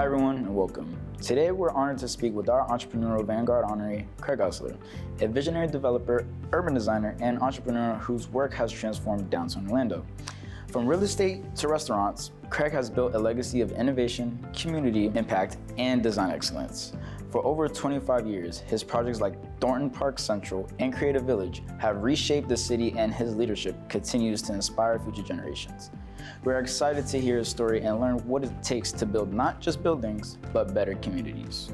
Hi everyone and welcome. Today we're honored to speak with our Entrepreneurial Vanguard Honoree, Craig Ustler, a visionary developer, urban designer, and entrepreneur whose work has transformed downtown Orlando. From real estate to restaurants, Craig has built a legacy of innovation, community impact, and design excellence. For over 25 years, his projects like Thornton Park Central and Creative Village have reshaped the city, and his leadership continues to inspire future generations. We're excited to hear his story and learn what it takes to build not just buildings, but better communities.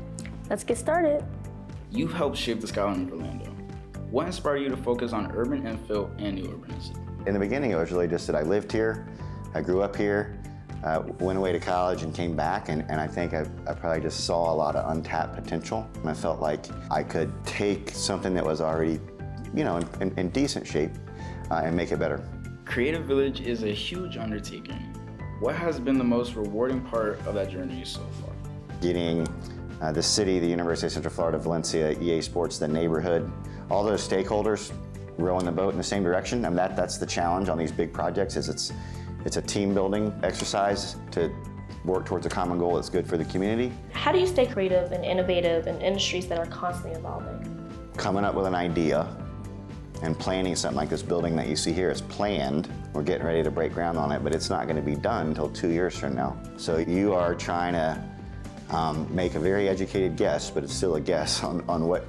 Let's get started. You've helped shape the skyline of Orlando. What inspired you to focus on urban infill and new urbanism? In the beginning, it was really just that I lived here, I grew up here, went away to college and came back, and I think I probably just saw a lot of untapped potential, and I felt like I could take something that was already, in decent shape and make it better. Creative Village is a huge undertaking. What has been the most rewarding part of that journey so far? Getting the city, the University of Central Florida, Valencia, EA Sports, the neighborhood, all those stakeholders rowing the boat in the same direction. And that's the challenge on these big projects, is it's a team building exercise to work towards a common goal that's good for the community. How do you stay creative and innovative in industries that are constantly evolving? Coming up with an idea and planning something like this building that you see here is planned. We're getting ready to break ground on it, but it's not going to be done until 2 years from now. So you are trying to make a very educated guess, but it's still a guess on what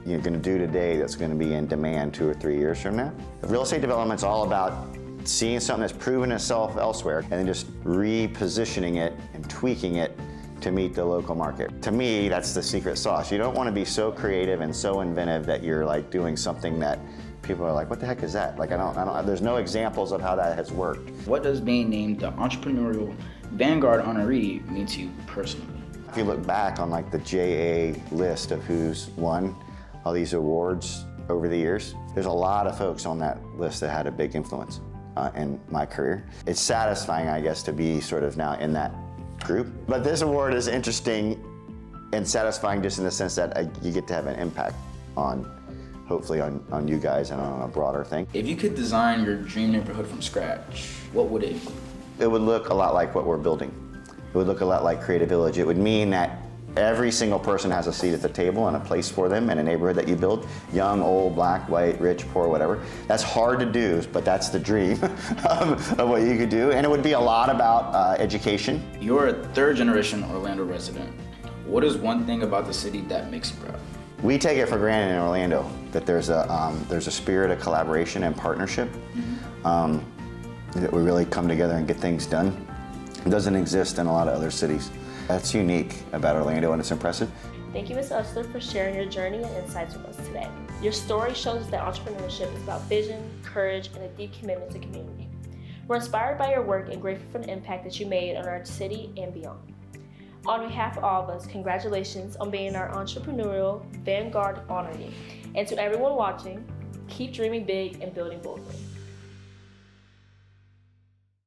you're going to do today that's going to be in demand 2 or 3 years from now. Real estate development's all about seeing something that's proven itself elsewhere and then just repositioning it and tweaking it to meet the local market. To me, that's the secret sauce. You don't want to be so creative and so inventive that you're like doing something that people are like, what the heck is that? Like, there's no examples of how that has worked. What does being named the Entrepreneurial Vanguard Honoree mean to you personally? If you look back on like the JA list of who's won all these awards over the years, there's a lot of folks on that list that had a big influence in my career. It's satisfying, I guess, to be sort of now in that group. But this award is interesting and satisfying just in the sense that you get to have an impact hopefully on you guys and on a broader thing. If you could design your dream neighborhood from scratch, what would it include? It would look a lot like what we're building. It would look a lot like Creative Village. It would mean that every single person has a seat at the table and a place for them in a neighborhood that you build. Young, old, black, white, rich, poor, whatever. That's hard to do, but that's the dream of what you could do. And it would be a lot about education. You're a third generation Orlando resident. What is one thing about the city that makes you proud? We take it for granted in Orlando that there's a spirit of collaboration and partnership, that we really come together and get things done. It doesn't exist in a lot of other cities. That's unique about Orlando, and it's impressive. Thank you, Ms. Ustler, for sharing your journey and insights with us today. Your story shows that entrepreneurship is about vision, courage, and a deep commitment to community. We're inspired by your work and grateful for the impact that you made on our city and beyond. On behalf of all of us, congratulations on being our Entrepreneurial Vanguard Honoree. And to everyone watching, keep dreaming big and building boldly.